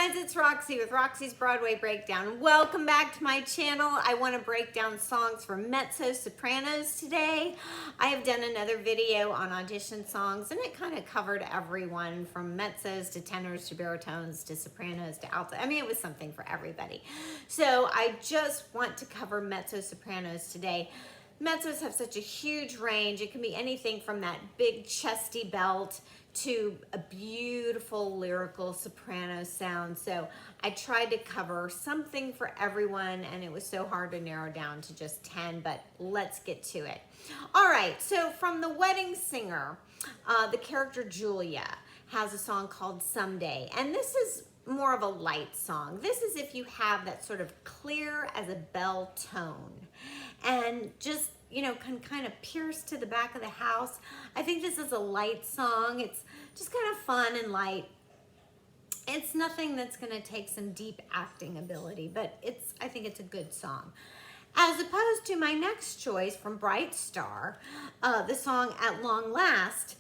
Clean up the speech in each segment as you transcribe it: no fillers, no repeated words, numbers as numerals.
guys, it's Roxie with Roxie's Broadway Breakdown. Welcome back to my channel. I want to break down songs for Mezzo-Sopranos today. I have done another video on audition songs and it kind of covered everyone from mezzos to tenors to baritones to sopranos to alto. I mean, it was something for everybody. So I just want to cover Mezzo-Sopranos today. Mezzos have such a huge range. It can be anything from that big chesty belt to a beautiful lyrical soprano sound. So I tried to cover something for everyone and it was so hard to narrow down to just 10, but let's get to it. All right, so from The Wedding Singer, the character Julia has a song called Someday, and this is more of a light song. This is if you have that sort of clear as a bell tone and just, you know, can kind of pierce to the back of the house. I think this is a light song. It's just kind of fun and light. It's nothing that's going to take some deep acting ability, but I think it's a good song. As opposed to my next choice from Bright Star, the song At Long Last.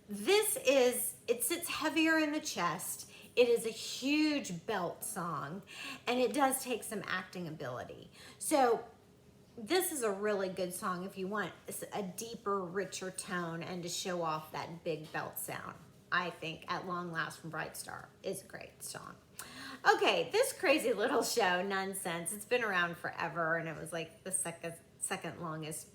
It sits heavier in the chest. It is a huge belt song, and it does take some acting ability. So this is a really good song if you want a deeper, richer tone and to show off that big belt sound. I think At Long Last from Bright Star is a great song. Okay, this crazy little show, Nonsense, it's been around forever, and it was like the second longest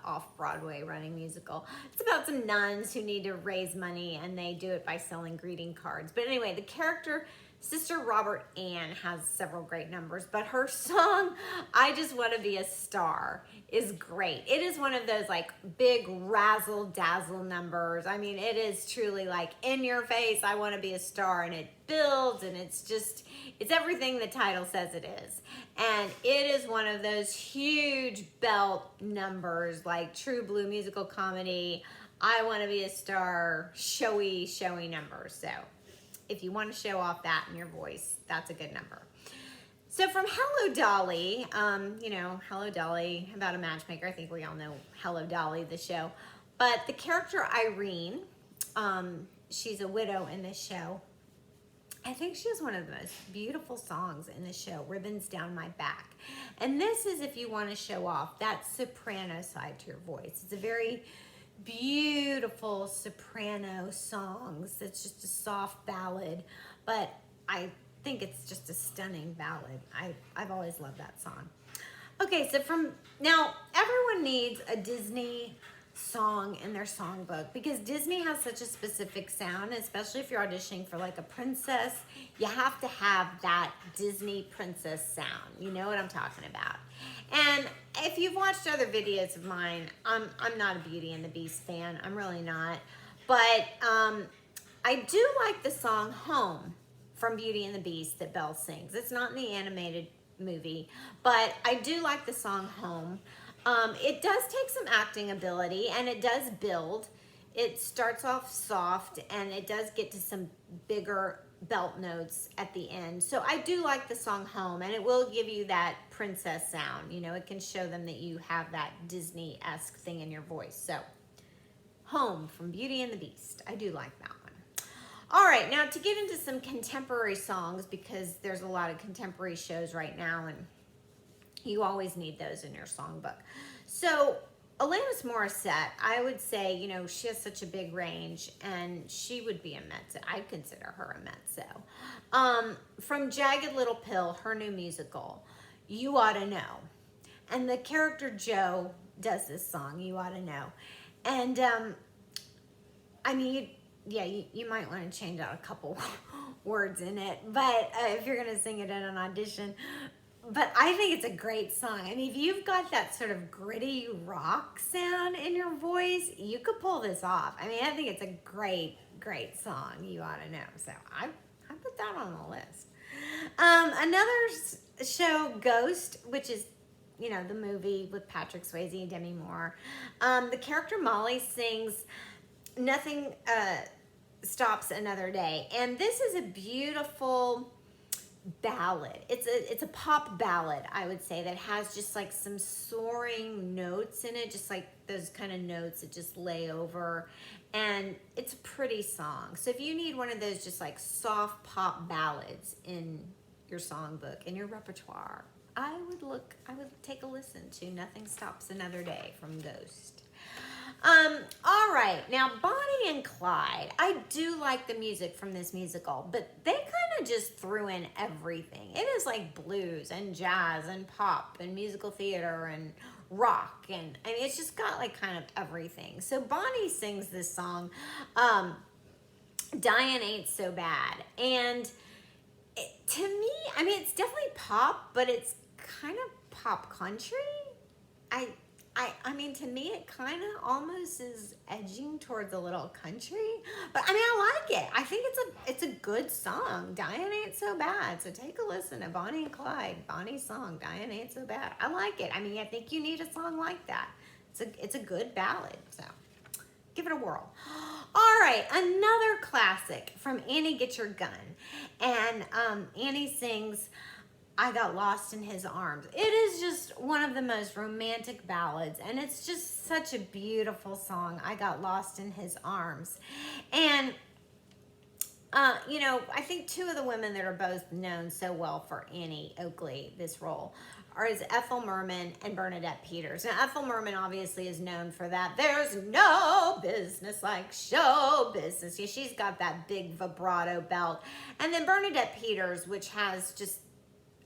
off-Broadway running musical. It's about some nuns who need to raise money, and they do it by selling greeting cards. But anyway, the character Sister Robert Ann has several great numbers, but her song, I Just Want to Be a Star, is great. It is one of those like big razzle-dazzle numbers. I mean, it is truly like in your face, I want to be a star, and it builds, and it's everything the title says it is. And it is one of those huge belt numbers, like true blue musical comedy, I Want to Be a Star, showy numbers. So if you want to show off that in your voice, that's a good number. So from Hello Dolly, you know, Hello Dolly, about a matchmaker. I think we all know Hello Dolly, the show. But the character Irene, she's a widow in this show. I think she has one of the most beautiful songs in the show, Ribbons Down My Back. And this is if you want to show off that soprano side to your voice. It's a very beautiful soprano songs. It's just a soft ballad, but I think it's just a stunning ballad. I've always loved that song. Okay, so now everyone needs a Disney song in their songbook because Disney has such a specific sound, especially if you're auditioning for like a princess. You have to have that Disney princess sound. You know what I'm talking about. And if you've watched other videos of mine, I'm not a Beauty and the Beast fan. I'm really not. But I do like the song Home from Beauty and the Beast that Belle sings. It's not in the animated movie, but I do like the song Home. It does take some acting ability, and it does build. It starts off soft, and it does get to some bigger belt notes at the end. So I do like the song Home, and it will give you that princess sound. You know, it can show them that you have that Disney-esque thing in your voice. So Home from Beauty and the Beast. I do like that one. All right, now to get into some contemporary songs, because there's a lot of contemporary shows right now, and you always need those in your songbook. So Alanis Morissette, I would say, you know, she has such a big range, and she would be a mezzo. I'd consider her a mezzo. From Jagged Little Pill, her new musical, You Ought to Know. And the character Joe does this song, You Ought to Know. And, I mean, you might want to change out a couple words in it, but if you're going to sing it in an audition. But I think it's a great song. I mean, if you've got that sort of gritty rock sound in your voice, you could pull this off. I mean, I think it's a great song, You Ought to Know. So I put that on the list. Another show, Ghost, which is, you know, the movie with Patrick Swayze and Demi Moore. The character Molly sings Nothing Stops Another Day. And this is a beautiful ballad. It's a pop ballad, I would say, that has just like some soaring notes in it, just like those kind of notes that just lay over. And it's a pretty song. So if you need one of those just like soft pop ballads in your songbook, in your repertoire, I would take a listen to Nothing Stops Another Day from Ghost. All right, now Bonnie and Clyde. I do like the music from this musical, but they kind of just threw in everything. It is like blues and jazz and pop and musical theater and rock, and I mean, it's just got like kind of everything. So Bonnie sings this song, Dying Ain't So Bad, and to me, I mean, it's definitely pop, but it's kind of pop country. I mean, to me, it kind of almost is edging towards a little country, but I mean, I like it. I think it's a good song. Dying Ain't So Bad. So take a listen to Bonnie and Clyde. Bonnie's song, Dying Ain't So Bad. I like it. I mean, I think you need a song like that. It's a good ballad. So give it a whirl. All right, another classic from Annie Get Your Gun, and Annie sings I Got Lost in His Arms. It is just one of the most romantic ballads, and it's just such a beautiful song, I Got Lost in His Arms. And, you know, I think two of the women that are both known so well for Annie Oakley, this role, is Ethel Merman and Bernadette Peters. Now, Ethel Merman obviously is known for that. There's no business like show business. Yeah, she's got that big vibrato belt. And then Bernadette Peters, which has just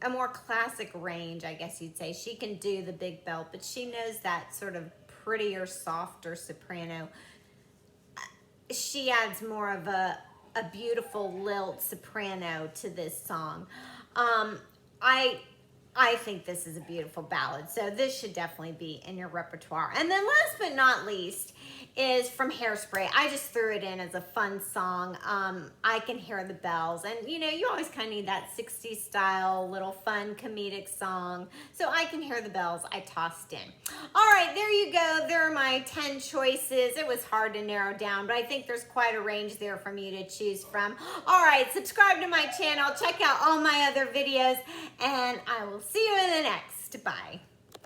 a more classic range, I guess you'd say. She can do the big belt, but she knows that sort of prettier, softer soprano. She adds more of a beautiful lilt soprano to this song. I think this is a beautiful ballad, so this should definitely be in your repertoire. And then last but not least is from Hairspray. I just threw it in as a fun song. I Can Hear the Bells. And you know, you always kind of need that 60s style, little fun comedic song. So I Can Hear the Bells, I tossed in. All right, there you go. There are my 10 choices. It was hard to narrow down, but I think there's quite a range there for me to choose from. All right, subscribe to my channel. Check out all my other videos, and I will see you in the next. Bye.